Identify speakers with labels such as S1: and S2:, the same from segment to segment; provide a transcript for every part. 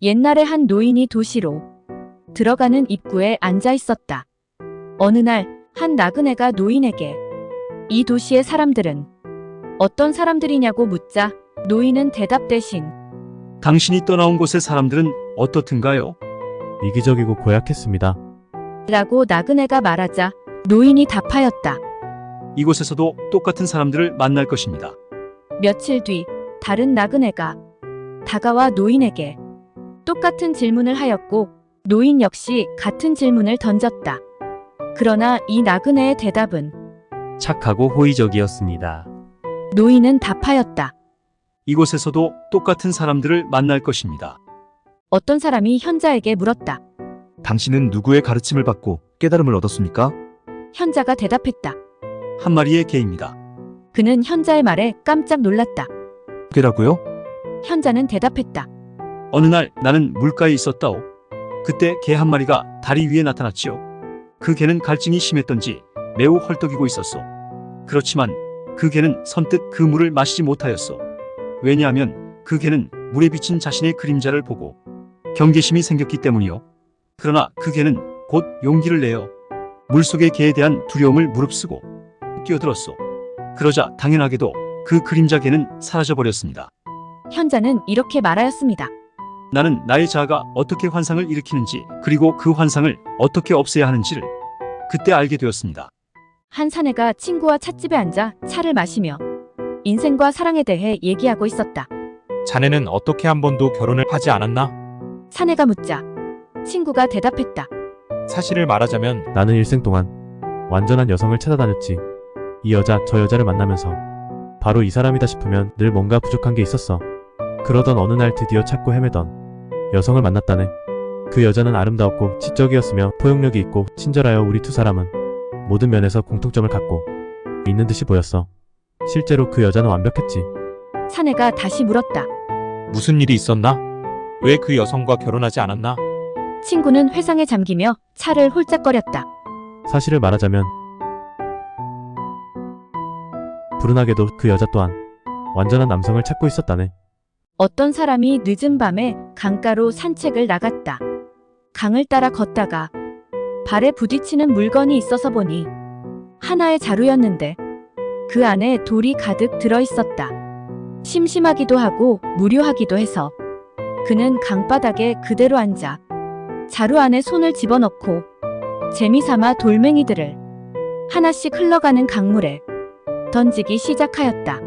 S1: 옛날에 한 노인이 도시로 들어가는 입구에 앉아 있었다. 어느 날 한 나그네가 노인에게 이 도시의 사람들은 어떤 사람들이냐고 묻자 노인은 대답 대신
S2: 당신이 떠나온 곳의 사람들은 어떻든가요?
S3: 이기적이고 고약했습니다.
S1: 라고 나그네가 말하자 노인이 답하였다.
S2: 이곳에서도 똑같은 사람들을 만날 것입니다.
S1: 며칠 뒤 다른 나그네가 다가와 노인에게 똑같은 질문을 하였고 노인 역시 같은 질문을 던졌다. 그러나 이 나그네의 대답은
S4: 착하고 호의적이었습니다.
S1: 노인은 답하였다.
S2: 이곳에서도 똑같은 사람들을 만날 것입니다.
S1: 어떤 사람이 현자에게 물었다.
S5: 당신은 누구의 가르침을 받고 깨달음을 얻었습니까?
S1: 현자가 대답했다.
S2: 한 마리의 개입니다.
S1: 그는 현자의 말에 깜짝 놀랐다.
S5: 개라고요?
S1: 현자는 대답했다.
S2: 어느 날 나는 물가에 있었다오. 그때 개 한 마리가 다리 위에 나타났지요. 그 개는 갈증이 심했던지 매우 헐떡이고 있었소. 그렇지만 그 개는 선뜻 그 물을 마시지 못하였소. 왜냐하면 그 개는 물에 비친 자신의 그림자를 보고 경계심이 생겼기 때문이요. 그러나 그 개는 곧 용기를 내어 물속의 개에 대한 두려움을 무릅쓰고 뛰어들었소. 그러자 당연하게도 그 그림자 개는 사라져버렸습니다.
S1: 현자는 이렇게 말하였습니다.
S2: 나는 나의 자아가 어떻게 환상을 일으키는지 그리고 그 환상을 어떻게 없애야 하는지를 그때 알게 되었습니다.
S1: 한 사내가 친구와 찻집에 앉아 차를 마시며 인생과 사랑에 대해 얘기하고 있었다.
S6: 자네는 어떻게 한 번도 결혼을 하지 않았나?
S1: 사내가 묻자 친구가 대답했다.
S6: 사실을 말하자면
S3: 나는 일생 동안 완전한 여성을 찾아다녔지. 이 여자 저 여자를 만나면서 바로 이 사람이다 싶으면 늘 뭔가 부족한 게 있었어. 그러던 어느 날 드디어 찾고 헤매던 여성을 만났다네. 그 여자는 아름다웠고 지적이었으며 포용력이 있고 친절하여 우리 두 사람은 모든 면에서 공통점을 갖고 있는 듯이 보였어. 실제로 그 여자는 완벽했지.
S1: 사내가 다시 물었다.
S6: 무슨 일이 있었나? 왜 그 여성과 결혼하지 않았나?
S1: 친구는 회상에 잠기며 차를 홀짝거렸다.
S3: 사실을 말하자면 불운하게도 그 여자 또한 완전한 남성을 찾고 있었다네.
S1: 어떤 사람이 늦은 밤에 강가로 산책을 나갔다. 강을 따라 걷다가 발에 부딪히는 물건이 있어서 보니 하나의 자루였는데 그 안에 돌이 가득 들어있었다. 심심하기도 하고 무료하기도 해서 그는 강바닥에 그대로 앉아 자루 안에 손을 집어넣고 재미삼아 돌멩이들을 하나씩 흘러가는 강물에 던지기 시작하였다.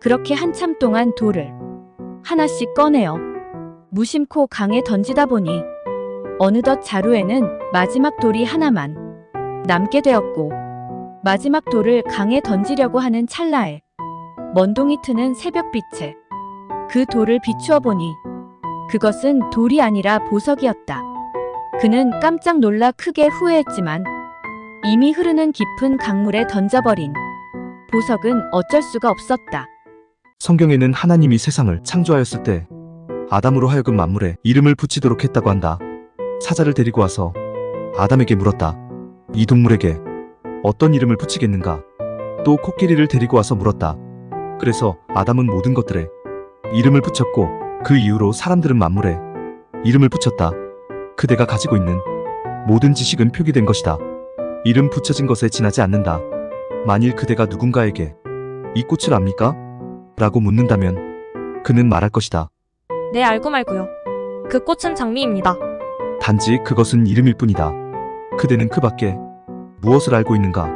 S1: 그렇게 한참 동안 돌을 하나씩 꺼내어 무심코 강에 던지다 보니 어느덧 자루에는 마지막 돌이 하나만 남게 되었고 마지막 돌을 강에 던지려고 하는 찰나에 먼동이 트는 새벽빛에 그 돌을 비추어 보니 그것은 돌이 아니라 보석이었다. 그는 깜짝 놀라 크게 후회했지만 이미 흐르는 깊은 강물에 던져버린 보석은 어쩔 수가 없었다.
S5: 성경에는 하나님이 세상을 창조하였을 때 아담으로 하여금 만물에 이름을 붙이도록 했다고 한다. 사자를 데리고 와서 아담에게 물었다. 이 동물에게 어떤 이름을 붙이겠는가? 또 코끼리를 데리고 와서 물었다. 그래서 아담은 모든 것들에 이름을 붙였고 그 이후로 사람들은 만물에 이름을 붙였다. 그대가 가지고 있는 모든 지식은 표기된 것이다. 이름 붙여진 것에 지나지 않는다. 만일 그대가 누군가에게 이 꽃을 압니까? 라고 묻는다면 그는 말할 것이다.
S7: 네, 알고 말고요. 그 꽃은 장미입니다.
S5: 단지 그것은 이름일 뿐이다. 그대는 그 밖에 무엇을 알고 있는가?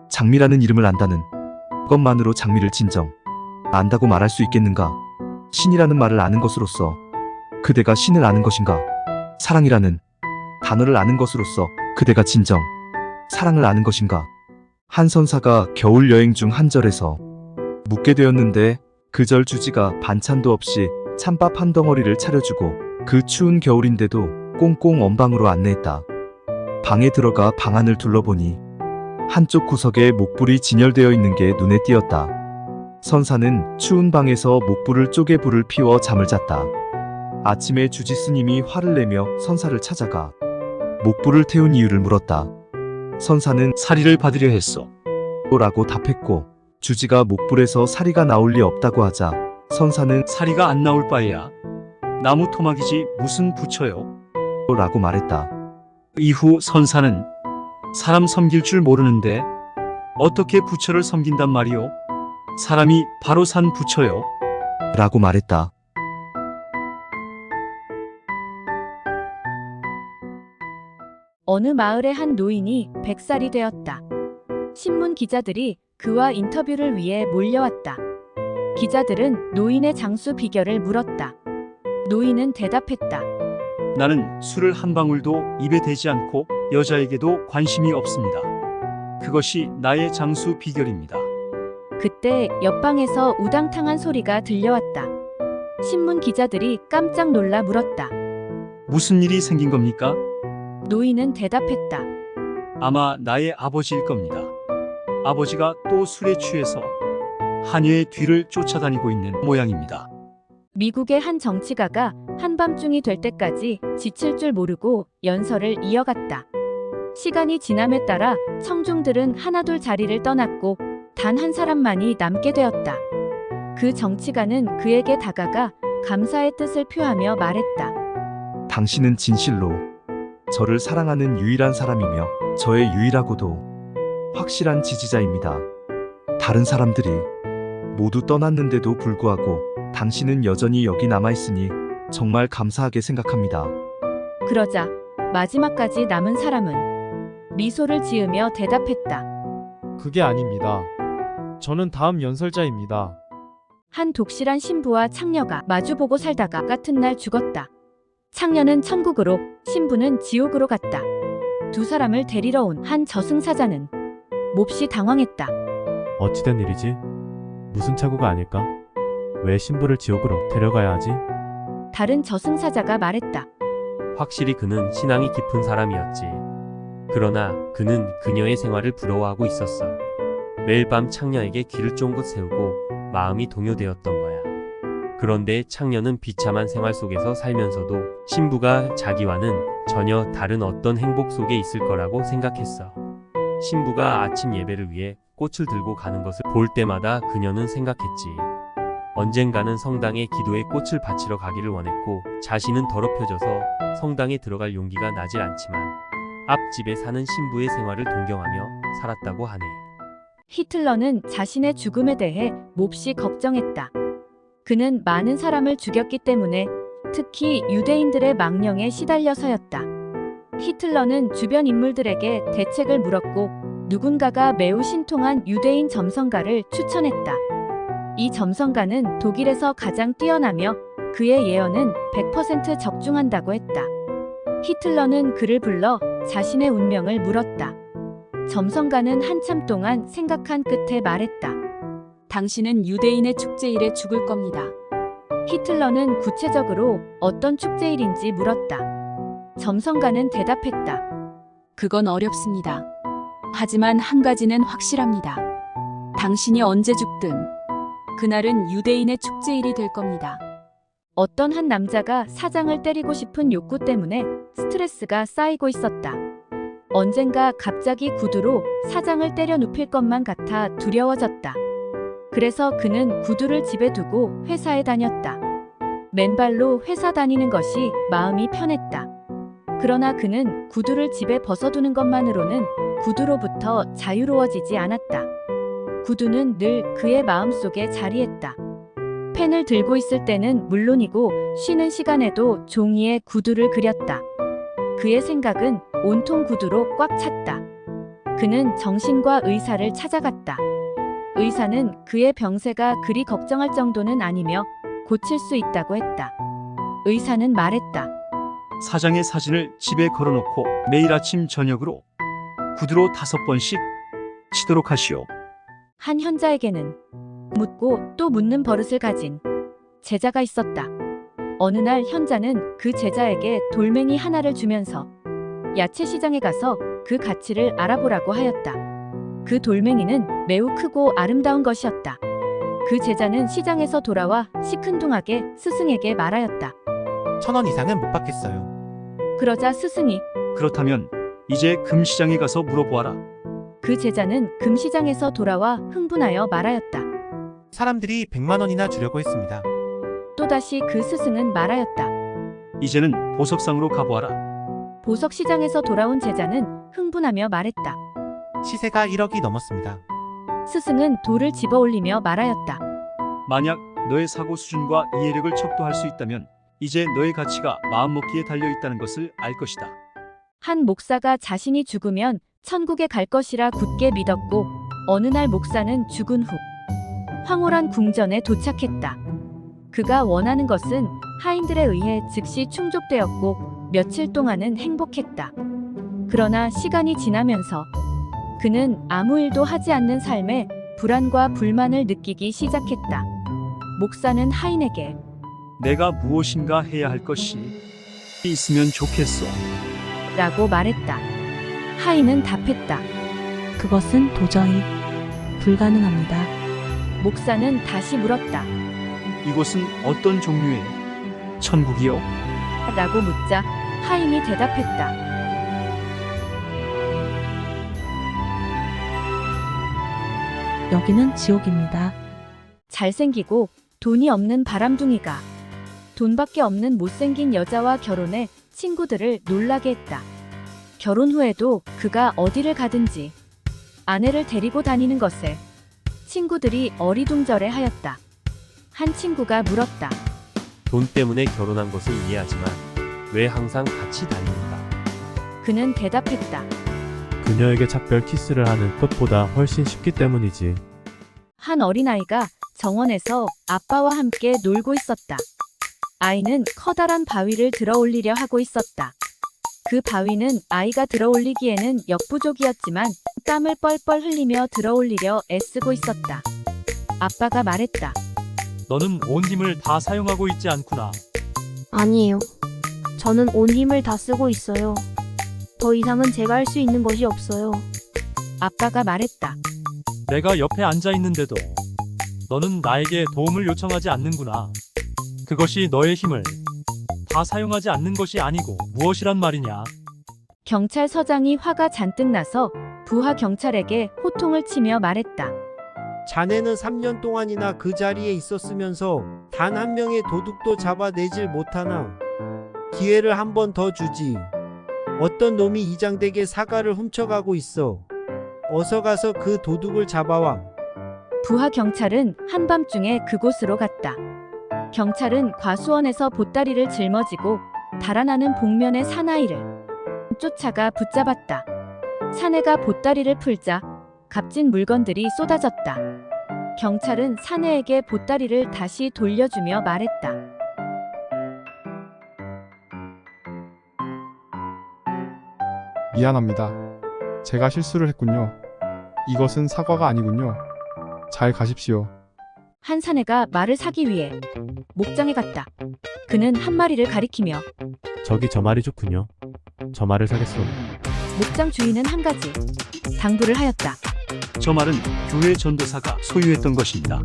S5: 장미라는 이름을 안다는 것만으로 장미를 진정 안다고 말할 수 있겠는가? 신이라는 말을 아는 것으로서 그대가 신을 아는 것인가? 사랑이라는 단어를 아는 것으로서 그대가 진정 사랑을 아는 것인가? 한 선사가 겨울 여행 중 한 절에서 묻게 되었는데 그 절 주지가 반찬도 없이 찬밥 한 덩어리를 차려주고 그 추운 겨울인데도 꽁꽁 언방으로 안내했다. 방에 들어가 방 안을 둘러보니 한쪽 구석에 목불이 진열되어 있는 게 눈에 띄었다. 선사는 추운 방에서 목불을 쪼개 불을 피워 잠을 잤다. 아침에 주지 스님이 화를 내며 선사를 찾아가 목불을 태운 이유를 물었다. 선사는
S2: 사리를 받으려 했소.
S5: 라고 답했고 주지가 목불에서 사리가 나올 리 없다고 하자 선사는
S2: 사리가 안 나올 바에야 나무 토막이지 무슨 부처요.
S5: 라고 말했다.
S2: 이후 선사는 사람 섬길 줄 모르는데 어떻게 부처를 섬긴단 말이오? 사람이 바로 산 부처요.
S5: 라고 말했다.
S1: 어느 마을의 한 노인이 100살이 되었다. 신문 기자들이 그와 인터뷰를 위해 몰려왔다. 기자들은 노인의 장수 비결을 물었다. 노인은 대답했다.
S2: 나는 술을 한 방울도 입에 대지 않고 여자에게도 관심이 없습니다. 그것이 나의 장수 비결입니다.
S1: 그때 옆방에서 우당탕한 소리가 들려왔다. 신문 기자들이 깜짝 놀라 물었다.
S2: 무슨 일이 생긴 겁니까?
S1: 노인은 대답했다.
S2: 아마 나의 아버지일 겁니다. 아버지가 또 술에 취해서 하녀의 뒤를 쫓아다니고 있는 모양입니다.
S1: 미국의 한 정치가가 한밤중이 될 때까지 지칠 줄 모르고 연설을 이어갔다. 시간이 지남에 따라 청중들은 하나둘 자리를 떠났고 단 한 사람만이 남게 되었다. 그 정치가는 그에게 다가가 감사의 뜻을 표하며 말했다.
S5: 당신은 진실로 저를 사랑하는 유일한 사람이며 저의 유일하고도 확실한 지지자입니다. 다른 사람들이 모두 떠났는데도 불구하고 당신은 여전히 여기 남아있으니 정말 감사하게 생각합니다.
S1: 그러자 마지막까지 남은 사람은 미소를 지으며 대답했다.
S8: 그게 아닙니다. 저는 다음 연설자입니다.
S1: 한 독실한 신부와 창녀가 마주보고 살다가 같은 날 죽었다. 창녀는 천국으로, 신부는 지옥으로 갔다. 두 사람을 데리러 온 한 저승사자는 몹시 당황했다.
S3: 어찌된 일이지? 무슨 착오가 아닐까? 왜 신부를 지옥으로 데려가야 하지?
S1: 다른 저승사자가 말했다.
S4: 확실히 그는 신앙이 깊은 사람이었지. 그러나 그는 그녀의 생활을 부러워하고 있었어. 매일 밤 창녀에게 귀를 쫑긋 세우고 마음이 동요되었던 거야. 그런데 창녀는 비참한 생활 속에서 살면서도 신부가 자기와는 전혀 다른 어떤 행복 속에 있을 거라고 생각했어. 신부가 아침 예배를 위해 꽃을 들고 가는 것을 볼 때마다 그녀는 생각했지. 언젠가는 성당에 기도의 꽃을 바치러 가기를 원했고 자신은 더럽혀져서 성당에 들어갈 용기가 나질 않지만 앞집에 사는 신부의 생활을 동경하며 살았다고 하네.
S1: 히틀러는 자신의 죽음에 대해 몹시 걱정했다. 그는 많은 사람을 죽였기 때문에 특히 유대인들의 망령에 시달려서였다. 히틀러는 주변 인물들에게 대책을 물었고 누군가가 매우 신통한 유대인 점성가를 추천했다. 이 점성가는 독일에서 가장 뛰어나며 그의 예언은 100% 적중한다고 했다. 히틀러는 그를 불러 자신의 운명을 물었다. 점성가는 한참 동안 생각한 끝에 말했다.
S9: 당신은 유대인의 축제일에 죽을 겁니다.
S1: 히틀러는 구체적으로 어떤 축제일인지 물었다. 점성가는 대답했다.
S9: 그건 어렵습니다. 하지만 한 가지는 확실합니다. 당신이 언제 죽든 그날은 유대인의 축제일이 될 겁니다.
S1: 어떤 한 남자가 사장을 때리고 싶은 욕구 때문에 스트레스가 쌓이고 있었다. 언젠가 갑자기 구두로 사장을 때려 눕힐 것만 같아 두려워졌다. 그래서 그는 구두를 집에 두고 회사에 다녔다. 맨발로 회사 다니는 것이 마음이 편했다. 그러나 그는 구두를 집에 벗어두는 것만으로는 구두로부터 자유로워지지 않았다. 구두는 늘 그의 마음속에 자리했다. 펜을 들고 있을 때는 물론이고 쉬는 시간에도 종이에 구두를 그렸다. 그의 생각은 온통 구두로 꽉 찼다. 그는 정신과 의사를 찾아갔다. 의사는 그의 병세가 그리 걱정할 정도는 아니며 고칠 수 있다고 했다. 의사는 말했다.
S2: 사장의 사진을 집에 걸어놓고 매일 아침 저녁으로 구두로 5번씩 치도록 하시오.
S1: 한 현자에게는 묻고 또 묻는 버릇을 가진 제자가 있었다. 어느 날 현자는 그 제자에게 돌멩이 하나를 주면서 야채 시장에 가서 그 가치를 알아보라고 하였다. 그 돌멩이는 매우 크고 아름다운 것이었다. 그 제자는 시장에서 돌아와 시큰둥하게 스승에게 말하였다.
S6: 1,000원 이상은 못 받겠어요.
S1: 그러자 스승이
S2: 그렇다면 이제 금시장에 가서 물어보아라.
S1: 그 제자는 금시장에서 돌아와 흥분하여 말하였다.
S6: 사람들이 100만 원이나 주려고 했습니다.
S1: 또다시 그 스승은 말하였다.
S2: 이제는 보석상으로 가보아라.
S1: 보석시장에서 돌아온 제자는 흥분하며 말했다.
S10: 시세가 1억이 넘었습니다.
S1: 스승은 돌을 집어 올리며 말하였다.
S2: 만약 너의 사고 수준과 이해력을 척도할 수 있다면 이제 너의 가치가 마음먹기에 달려 있다는 것을 알 것이다.
S1: 한 목사가 자신이 죽으면 천국에 갈 것이라 굳게 믿었고 어느 날 목사는 죽은 후 황홀한 궁전에 도착했다. 그가 원하는 것은 하인들에 의해 즉시 충족되었고 며칠 동안은 행복했다. 그러나 시간이 지나면서 그는 아무 일도 하지 않는 삶에 불안과 불만을 느끼기 시작했다. 목사는 하인에게
S2: 내가 무엇인가 해야 할 것이 있으면 좋겠소.
S1: 라고 말했다. 하인은 답했다.
S11: 그것은 도저히 불가능합니다.
S1: 목사는 다시 물었다.
S2: 이곳은 어떤 종류의 천국이요?
S1: 라고 묻자 하인이 대답했다.
S11: 여기는 지옥입니다.
S1: 잘생기고 돈이 없는 바람둥이가 돈밖에 없는 못생긴 여자와 결혼해 친구들을 놀라게 했다. 결혼 후에도 그가 어디를 가든지 아내를 데리고 다니는 것에 친구들이 어리둥절해 하였다. 한 친구가 물었다.
S4: 돈 때문에 결혼한 것은 이해하지만 왜 항상 같이 다닙니까?
S1: 그는 대답했다.
S3: 그녀에게 작별 키스를 하는 것보다 훨씬 쉽기 때문이지.
S1: 한 어린아이가 정원에서 아빠와 함께 놀고 있었다. 아이는 커다란 바위를 들어 올리려 하고 있었다. 그 바위는 아이가 들어 올리기에는 역부족이었지만 땀을 뻘뻘 흘리며 들어 올리려 애쓰고 있었다. 아빠가 말했다.
S8: 너는 온 힘을 다 사용하고 있지 않구나.
S12: 아니에요. 저는 온 힘을 다 쓰고 있어요. 더 이상은 제가 할 수 있는 것이 없어요.
S1: 아빠가 말했다.
S8: 내가 옆에 앉아 있는데도 너는 나에게 도움을 요청하지 않는구나. 그것이 너의 힘을 다 사용하지 않는 것이 아니고 무엇이란 말이냐?
S1: 경찰서장이 화가 잔뜩 나서 부하 경찰에게 호통을 치며 말했다.
S13: 자네는 3년 동안이나 그 자리에 있었으면서 단 한 명의 도둑도 잡아내질 못하나? 기회를 한 번 더 주지. 어떤 놈이 이장댁의 사과를 훔쳐가고 있어. 어서 가서 그 도둑을 잡아와.
S1: 부하 경찰은 한밤중에 그곳으로 갔다. 경찰은 과수원에서 보따리를 짊어지고 달아나는 복면의 사나이를 쫓아가 붙잡았다. 사내가 보따리를 풀자 값진 물건들이 쏟아졌다. 경찰은 사내에게 보따리를 다시 돌려주며 말했다.
S14: 미안합니다. 제가 실수를 했군요. 이것은 사과가 아니군요. 잘 가십시오.
S1: 한 사내가 말을 사기 위해 목장에 갔다. 그는 한 마리를 가리키며
S3: 저기 저 말이 좋군요. 저 말을 사겠소.
S1: 목장 주인은 한 가지 당부를 하였다.
S2: 저 말은 교회 전도사가 소유했던 것입니다.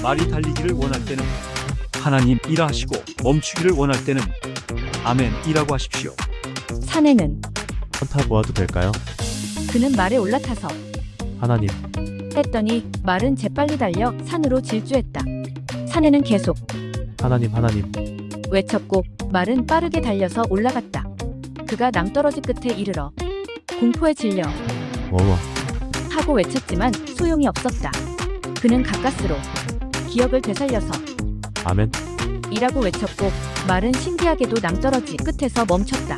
S2: 말이 달리기를 원할 때는 하나님이라 하시고 멈추기를 원할 때는 아멘이라고 하십시오.
S1: 사내는
S3: 헌타 보아도 될까요?
S1: 그는 말에 올라타서
S3: 하나님.
S1: 했더니 말은 재빨리 달려 산으로 질주했다. 사내는 계속
S3: 하나님 하나님
S1: 외쳤고 말은 빠르게 달려서 올라갔다. 그가 낭떠러지 끝에 이르러 공포에 질려
S3: 워워
S1: 하고 외쳤지만 소용이 없었다. 그는 가까스로 기억을 되살려서
S3: 아멘
S1: 이라고 외쳤고 말은 신기하게도 낭떠러지 끝에서 멈췄다.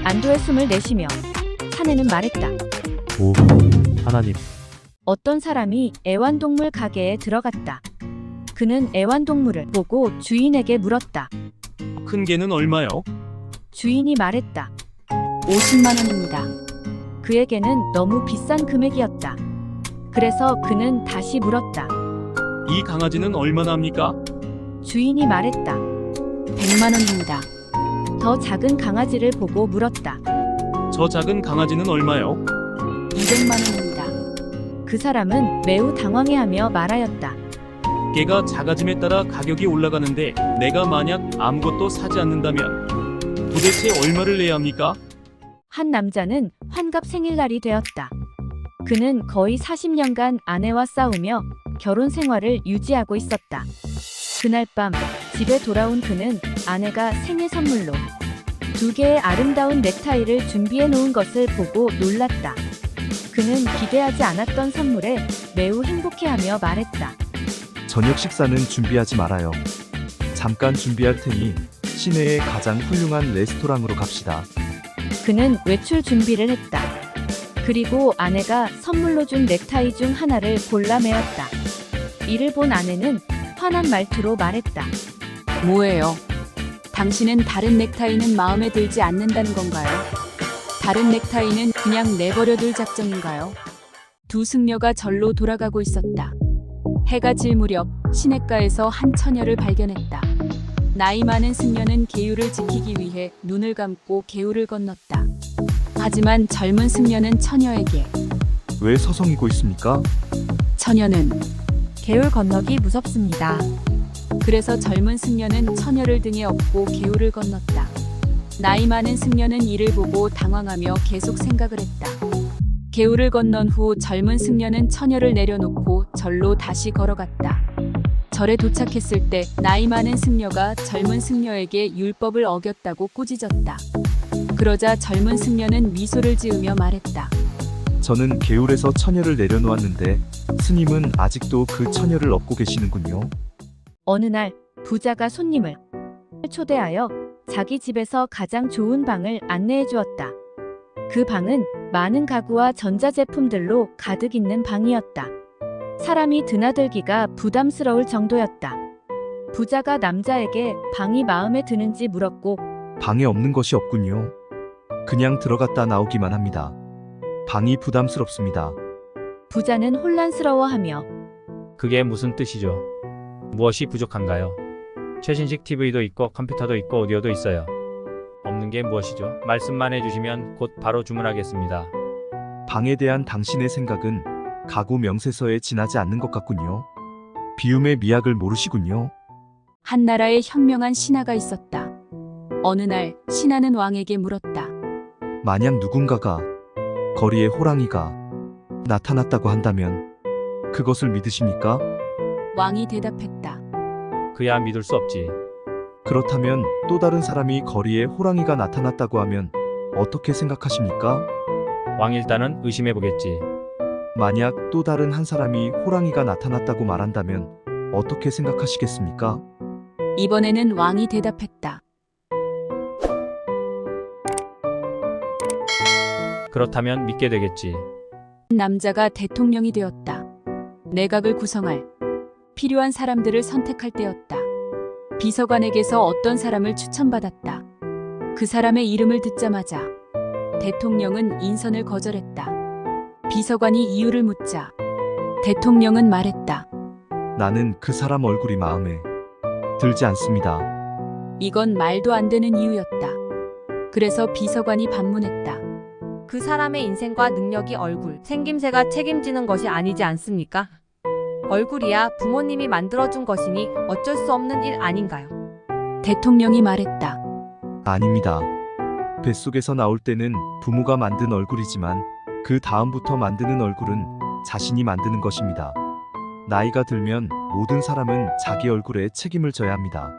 S1: 안도의 숨을 내쉬며 사내는 말했다.
S3: 오 하나님.
S1: 어떤 사람이 애완동물 가게에 들어갔다. 그는 애완동물을 보고 주인에게 물었다.
S2: 큰 개는 얼마요?
S1: 주인이 말했다.
S9: 50만 원입니다.
S1: 그에게는 너무 비싼 금액이었다. 그래서 그는 다시 물었다.
S2: 이 강아지는 얼마나 합니까?
S1: 주인이 말했다.
S9: 100만 원입니다.
S1: 더 작은 강아지를 보고 물었다.
S2: 저 작은 강아지는 얼마요?
S9: 200만 원입니다.
S1: 그 사람은 매우 당황해하며 말하였다.
S2: 개가 작아짐에 따라 가격이 올라가는데 내가 만약 아무것도 사지 않는다면 도대체 얼마를 내야 합니까?
S1: 한 남자는 환갑 생일날이 되었다. 그는 거의 40년간 아내와 싸우며 결혼 생활을 유지하고 있었다. 그날 밤 집에 돌아온 그는 아내가 생일 선물로 2개의 아름다운 넥타이를 준비해 놓은 것을 보고 놀랐다. 그는 기대하지 않았던 선물에 매우 행복해하며 말했다.
S5: 저녁 식사는 준비하지 말아요. 잠깐 준비할 테니 시내의 가장 훌륭한 레스토랑으로 갑시다.
S1: 그는 외출 준비를 했다. 그리고 아내가 선물로 준 넥타이 중 하나를 골라 매었다. 이를 본 아내는 화난 말투로 말했다.
S9: 뭐예요? 당신은 다른 넥타이는 마음에 들지 않는다는 건가요? 다른 넥타이는 그냥 내버려둘 작정인가요? 두 승려가 절로 돌아가고 있었다. 해가 질 무렵 시냇가에서 한 처녀를 발견했다. 나이 많은 승려는 계율을 지키기 위해 눈을 감고 계율을 건넜다. 하지만 젊은 승려는 처녀에게
S5: 왜 서성이고 있습니까?
S9: 처녀는
S7: 계율 건너기 무섭습니다.
S9: 그래서 젊은 승려는 처녀를 등에 업고 계율을 건넜다. 나이 많은 승려는 이를 보고 당황하며 계속 생각을 했다. 계율을 건넌 후 젊은 승려는 처녀를 내려놓고 절로 다시 걸어갔다. 절에 도착했을 때 나이 많은 승려가 젊은 승려에게 율법을 어겼다고 꾸짖었다. 그러자 젊은 승려는 미소를 지으며 말했다.
S5: 저는 계율에서 처녀를 내려놓았는데 스님은 아직도 그 처녀를 업고 계시는군요.
S1: 어느 날 부자가 손님을 초대하여 자기 집에서 가장 좋은 방을 안내해 주었다. 그 방은 많은 가구와 전자제품들로 가득 있는 방이었다. 사람이 드나들기가 부담스러울 정도였다. 부자가 남자에게 방이 마음에 드는지 물었고
S5: 방에 없는 것이 없군요. 그냥 들어갔다 나오기만 합니다. 방이 부담스럽습니다.
S1: 부자는 혼란스러워하며
S6: 그게 무슨 뜻이죠? 무엇이 부족한가요? 최신식 TV도 있고 컴퓨터도 있고 오디오도 있어요. 없는 게 무엇이죠? 말씀만 해주시면 곧 바로 주문하겠습니다.
S5: 방에 대한 당신의 생각은 가구 명세서에 지나지 않는 것 같군요. 비움의 미학을 모르시군요.
S9: 한 나라에 현명한 신하가 있었다. 어느 날 신하는 왕에게 물었다.
S5: 만약 누군가가 거리에 호랑이가 나타났다고 한다면 그것을 믿으십니까?
S9: 왕이 대답했다.
S6: 그야 믿을 수 없지.
S5: 그렇다면 또 다른 사람이 거리에 호랑이가 나타났다고 하면 어떻게 생각하십니까?
S6: 왕일단은 의심해보겠지.
S5: 만약 또 다른 한 사람이 호랑이가 나타났다고 말한다면 어떻게 생각하시겠습니까?
S9: 이번에는 왕이 대답했다.
S6: 그렇다면 믿게 되겠지.
S9: 남자가 대통령이 되었다. 내각을 구성할 필요한 사람들을 선택할 때였다. 비서관에게서 어떤 사람을 추천받았다. 그 사람의 이름을 듣자마자 대통령은 인선을 거절했다. 비서관이 이유를 묻자 대통령은 말했다.
S5: 나는 그 사람 얼굴이 마음에 들지 않습니다.
S9: 이건 말도 안 되는 이유였다. 그래서 비서관이 반문했다.
S7: 그 사람의 인생과 능력이 얼굴, 생김새가 책임지는 것이 아니지 않습니까? 얼굴이야 부모님이 만들어준 것이니 어쩔 수 없는 일 아닌가요?
S9: 대통령이 말했다.
S5: 아닙니다. 뱃속에서 나올 때는 부모가 만든 얼굴이지만 그 다음부터 만드는 얼굴은 자신이 만드는 것입니다. 나이가 들면 모든 사람은 자기 얼굴에 책임을 져야 합니다.